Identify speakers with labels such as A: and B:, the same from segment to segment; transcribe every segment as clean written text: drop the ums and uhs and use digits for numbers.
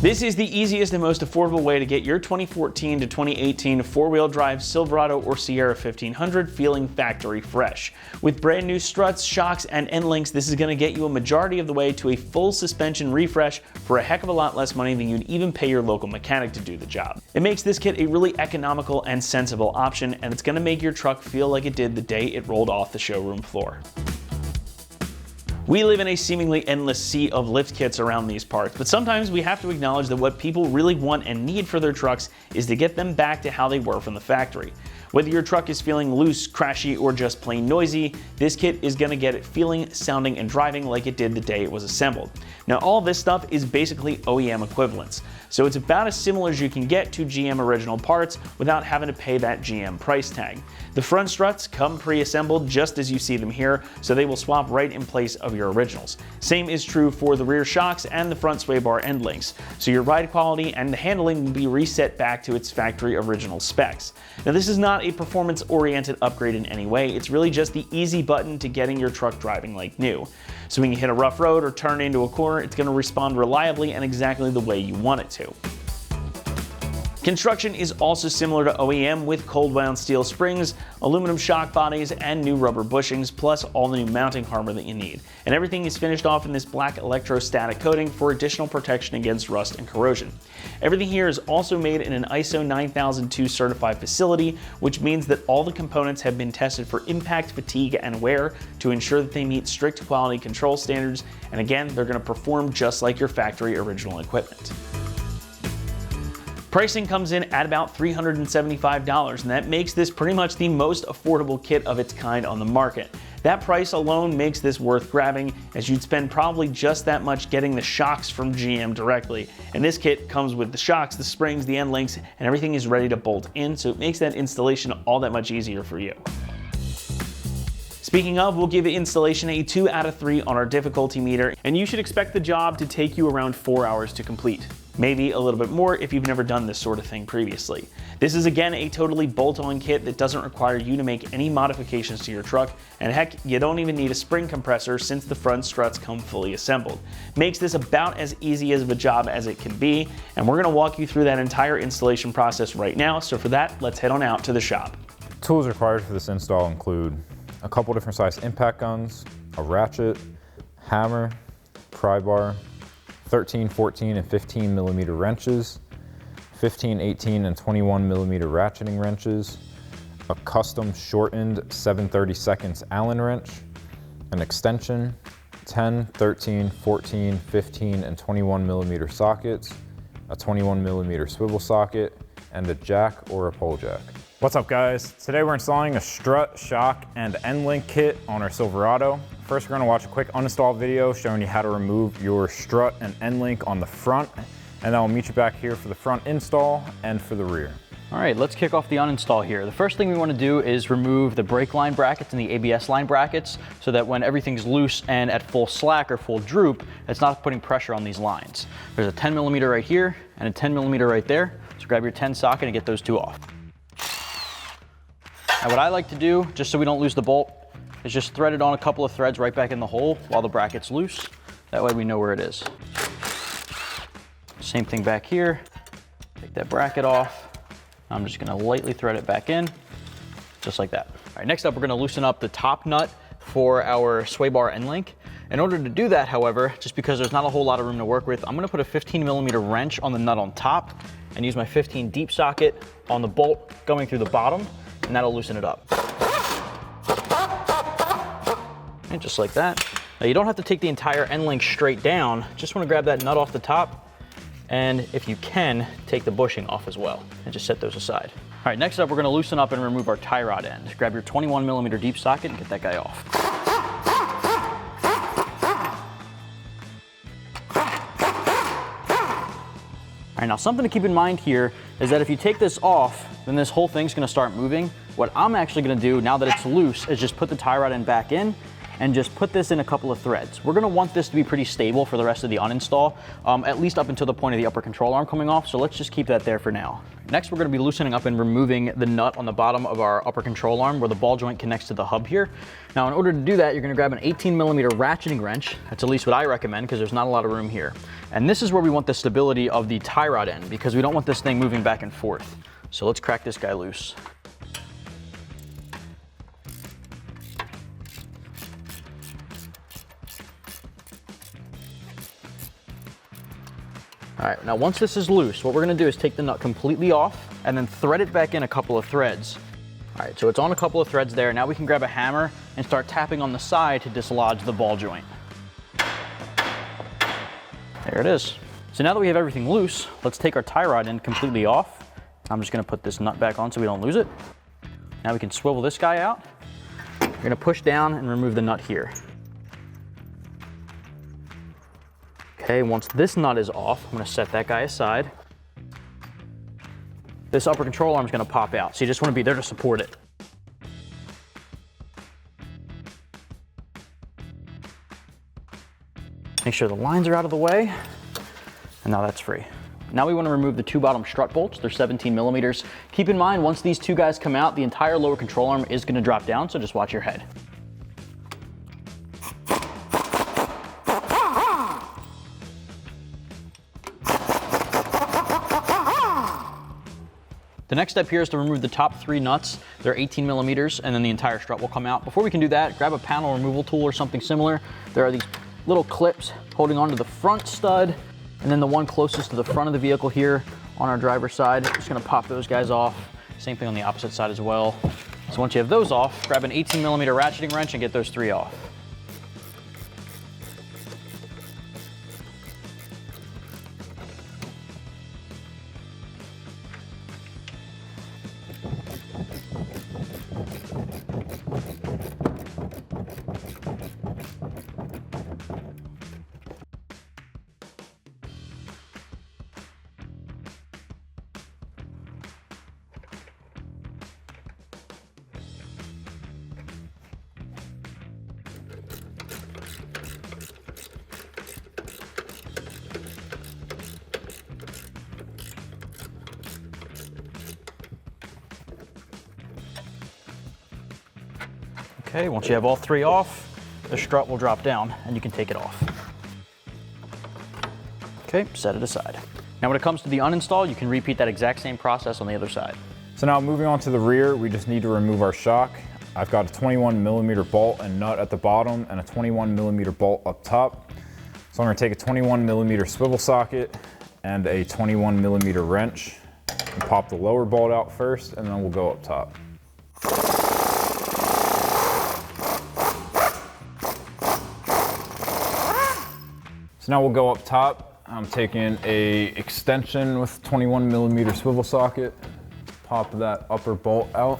A: This is the easiest and most affordable way to get your 2014 to 2018 four-wheel drive Silverado or Sierra 1500 feeling factory fresh. With brand new struts, shocks, and end links, this is going to get you a majority of the way to a full suspension refresh for a heck of a lot less money than you'd even pay your local mechanic to do the job. It makes this kit a really economical and sensible option, and it's going to make your truck feel like it did the day it rolled off the showroom floor. We live in a seemingly endless sea of lift kits around these parts, but sometimes we have to acknowledge that what people really want and need for their trucks is to get them back to how they were from the factory. Whether your truck is feeling loose, crashy, or just plain noisy, this kit is going to get it feeling, sounding, and driving like it did the day it was assembled. Now, all this stuff is basically OEM equivalents, so it's about as similar as you can get to GM original parts without having to pay that GM price tag. The front struts come pre-assembled just as you see them here, so they will swap right in place of your originals. Same is true for the rear shocks and the front sway bar end links, so your ride quality and the handling will be reset back to its factory original specs. Now, this is not a performance-oriented upgrade in any way, it's really just the easy button to getting your truck driving like new. So when you hit a rough road or turn into a corner, it's going to respond reliably and exactly the way you want it to. Construction is also similar to OEM with cold wound steel springs, aluminum shock bodies, and new rubber bushings, plus all the new mounting hardware that you need. And everything is finished off in this black electrostatic coating for additional protection against rust and corrosion. Everything here is also made in an ISO 9002 certified facility, which means that all the components have been tested for impact, fatigue, and wear to ensure that they meet strict quality control standards, and again, they're going to perform just like your factory original equipment. Pricing comes in at about $375, and that makes this pretty much the most affordable kit of its kind on the market. That price alone makes this worth grabbing, as you'd spend probably just that much getting the shocks from GM directly. And this kit comes with the shocks, the springs, the end links, and everything is ready to bolt in, so it makes that installation all that much easier for you. Speaking of, we'll give installation a 2 out of 3 on our difficulty meter, and you should expect the job to take you around 4 hours to complete. Maybe a little bit more if you've never done this sort of thing previously. This is again a totally bolt-on kit that doesn't require you to make any modifications to your truck, and heck, you don't even need a spring compressor since the front struts come fully assembled. Makes this about as easy of a job as it can be, and we're going to walk you through that entire installation process right now, so for that, let's head on out to the shop.
B: Tools required for this install include a couple different size impact guns, a ratchet, hammer, pry bar, 13, 14, and 15 millimeter wrenches, 15, 18, and 21 millimeter ratcheting wrenches, a custom shortened 7/32 Allen wrench, an extension, 10, 13, 14, 15, and 21 millimeter sockets, a 21 millimeter swivel socket, and a jack or a pole jack. What's up, guys? Today we're installing a strut, shock, and end link kit on our Silverado. First, we're going to watch a quick uninstall video showing you how to remove your strut and end link on the front, and then I'll meet you back here for the front install and for the rear.
C: All right, let's kick off the uninstall here. The first thing we want to do is remove the brake line brackets and the ABS line brackets so that when everything's loose and at full slack or full droop, it's not putting pressure on these lines. There's a 10 millimeter right here and a 10 millimeter right there. So grab your 10 socket and get those two off. Now what I like to do, just so we don't lose the bolt, is just thread it on a couple of threads right back in the hole while the bracket's loose. That way we know where it is. Same thing back here. Take that bracket off. I'm just gonna lightly thread it back in, just like that. All right, next up, we're gonna loosen up the top nut for our sway bar end link. In order to do that, however, just because there's not a whole lot of room to work with, I'm gonna put a 15 millimeter wrench on the nut on top and use my 15 deep socket on the bolt going through the bottom, and that'll loosen it up. And just like that. Now you don't have to take the entire end link straight down, just wanna grab that nut off the top, and if you can, take the bushing off as well, and just set those aside. All right, next up, we're gonna loosen up and remove our tie rod end. Grab your 21 millimeter deep socket and get that guy off. All right, now something to keep in mind here is that if you take this off, then this whole thing's gonna start moving. What I'm actually gonna do now that it's loose is just put the tie rod end back in and just put this in a couple of threads. We're gonna want this to be pretty stable for the rest of the uninstall, at least up until the point of the upper control arm coming off, so let's just keep that there for now. Next, we're gonna be loosening up and removing the nut on the bottom of our upper control arm where the ball joint connects to the hub here. Now, in order to do that, you're gonna grab an 18mm ratcheting wrench. That's at least what I recommend because there's not a lot of room here. And this is where we want the stability of the tie rod end because we don't want this thing moving back and forth. So let's crack this guy loose. All right, now once this is loose, what we're gonna do is take the nut completely off and then thread it back in a couple of threads. All right, so it's on a couple of threads there. Now we can grab a hammer and start tapping on the side to dislodge the ball joint. There it is. So now that we have everything loose, let's take our tie rod end completely off. I'm just gonna put this nut back on so we don't lose it. Now we can swivel this guy out. We're gonna push down and remove the nut here. Okay, once this nut is off, I'm gonna set that guy aside. This upper control arm is gonna pop out, so you just wanna be there to support it. Make sure the lines are out of the way, and now that's free. Now we wanna remove the two bottom strut bolts, they're 17mm. Keep in mind, once these two guys come out, the entire lower control arm is gonna drop down, so just watch your head. The next step here is to remove the top three nuts. They're 18mm, and then the entire strut will come out. Before we can do that, grab a panel removal tool or something similar. There are these little clips holding onto the front stud, and then the one closest to the front of the vehicle here on our driver's side. Just gonna pop those guys off. Same thing on the opposite side as well. So once you have those off, grab an 18mm ratcheting wrench and get those three off. Okay, once you have all three off, the strut will drop down and you can take it off. Okay, set it aside. Now when it comes to the uninstall, you can repeat that exact same process on the other side.
B: So now moving on to the rear, we just need to remove our shock. I've got a 21mm bolt and nut at the bottom and a 21mm bolt up top. So I'm gonna take a 21mm swivel socket and a 21mm wrench and pop the lower bolt out first, and then we'll go up top. So now we'll go up top. I'm taking a extension with 21mm swivel socket, pop that upper bolt out.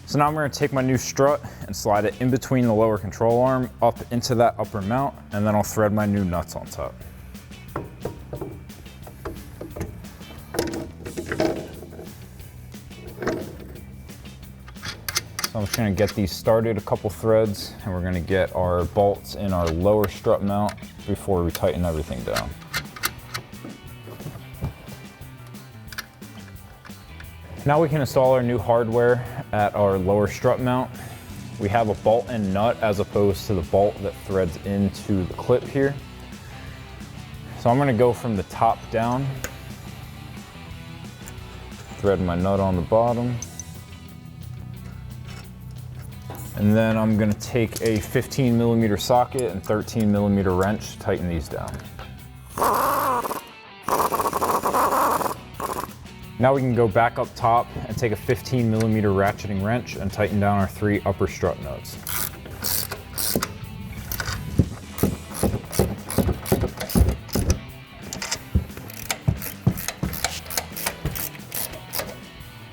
B: So now I'm going to take my new strut and slide it in between the lower control arm up into that upper mount, and then I'll thread my new nuts on top. So I'm just going to get these started, a couple threads, and we're going to get our bolts in our lower strut mount before we tighten everything down. Now we can install our new hardware at our lower strut mount. We have a bolt and nut as opposed to the bolt that threads into the clip here. So I'm going to go from the top down, thread my nut on the bottom, and then I'm going to take a 15mm socket and 13mm wrench to tighten these down. Now we can go back up top and take a 15mm ratcheting wrench and tighten down our 3 upper strut nuts.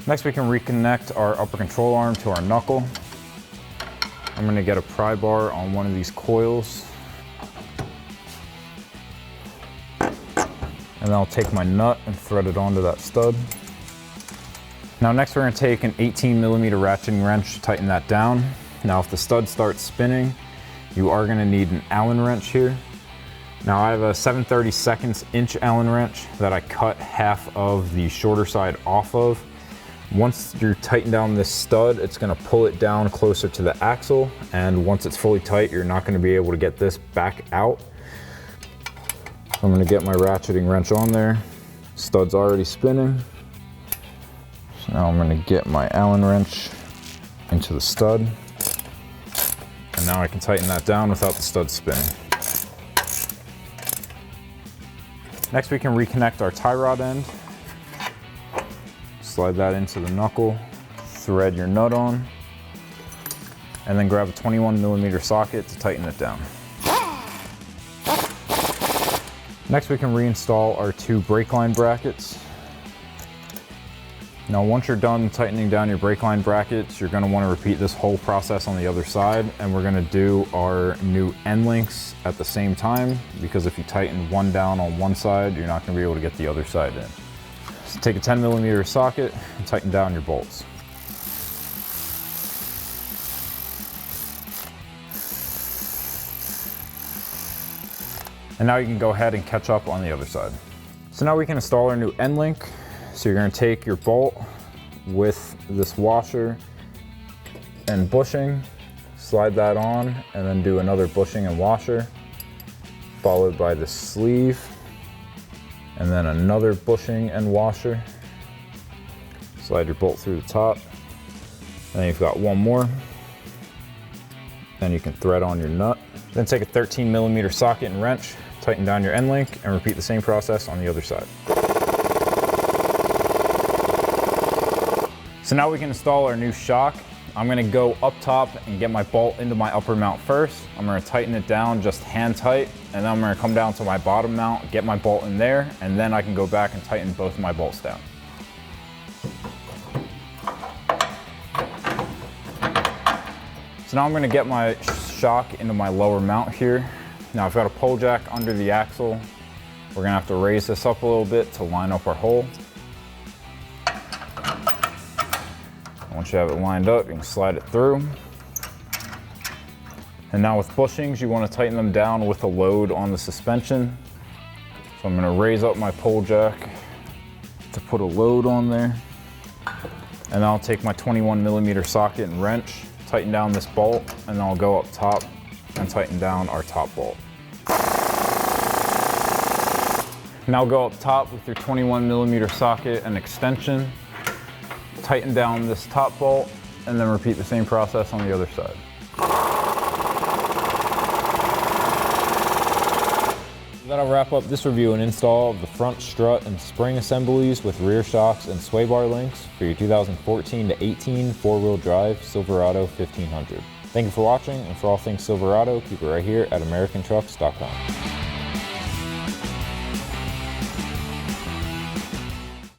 B: Next we can reconnect our upper control arm to our knuckle. I'm gonna get a pry bar on one of these coils. And then I'll take my nut and thread it onto that stud. Now next we're gonna take an 18mm ratcheting wrench to tighten that down. Now if the stud starts spinning, you are gonna need an Allen wrench here. Now I have a 7/32 inch Allen wrench that I cut half of the shorter side off of. Once you tighten down this stud, it's gonna pull it down closer to the axle, and once it's fully tight, you're not gonna be able to get this back out. I'm gonna get my ratcheting wrench on there. Stud's already spinning. So now I'm gonna get my Allen wrench into the stud. And now I can tighten that down without the stud spinning. Next we can reconnect our tie rod end. Slide that into the knuckle, thread your nut on, and then grab a 21mm socket to tighten it down. Next we can reinstall our two brake line brackets. Now once you're done tightening down your brake line brackets, you're gonna wanna repeat this whole process on the other side, and we're gonna do our new end links at the same time, because if you tighten one down on one side, you're not gonna be able to get the other side in. So take a 10mm socket and tighten down your bolts. And now you can go ahead and catch up on the other side. So now we can install our new end link. So you're gonna take your bolt with this washer and bushing, slide that on, and then do another bushing and washer, followed by the sleeve, and then another bushing and washer. Slide your bolt through the top. And then you've got one more. Then you can thread on your nut. Then take a 13mm socket and wrench, tighten down your end link, and repeat the same process on the other side. So now we can install our new shock. I'm gonna go up top and get my bolt into my upper mount first. I'm gonna tighten it down just hand tight, and then I'm gonna come down to my bottom mount, get my bolt in there, and then I can go back and tighten both of my bolts down. So now I'm gonna get my shock into my lower mount here. Now I've got a pole jack under the axle. We're gonna have to raise this up a little bit to line up our hole. Once you have it lined up, you can slide it through. And now with bushings, you want to tighten them down with a load on the suspension. So I'm going to raise up my pole jack to put a load on there. And then I'll take my 21mm socket and wrench, tighten down this bolt, and then I'll go up top and tighten down our top bolt. Now go up top with your 21mm socket and extension. Tighten down this top bolt, and then repeat the same process on the other side. That'll wrap up this review and install of the front strut and spring assemblies with rear shocks and sway bar links for your 2014 to 18 four-wheel drive Silverado 1500. Thank you for watching, and for all things Silverado, keep it right here at AmericanTrucks.com.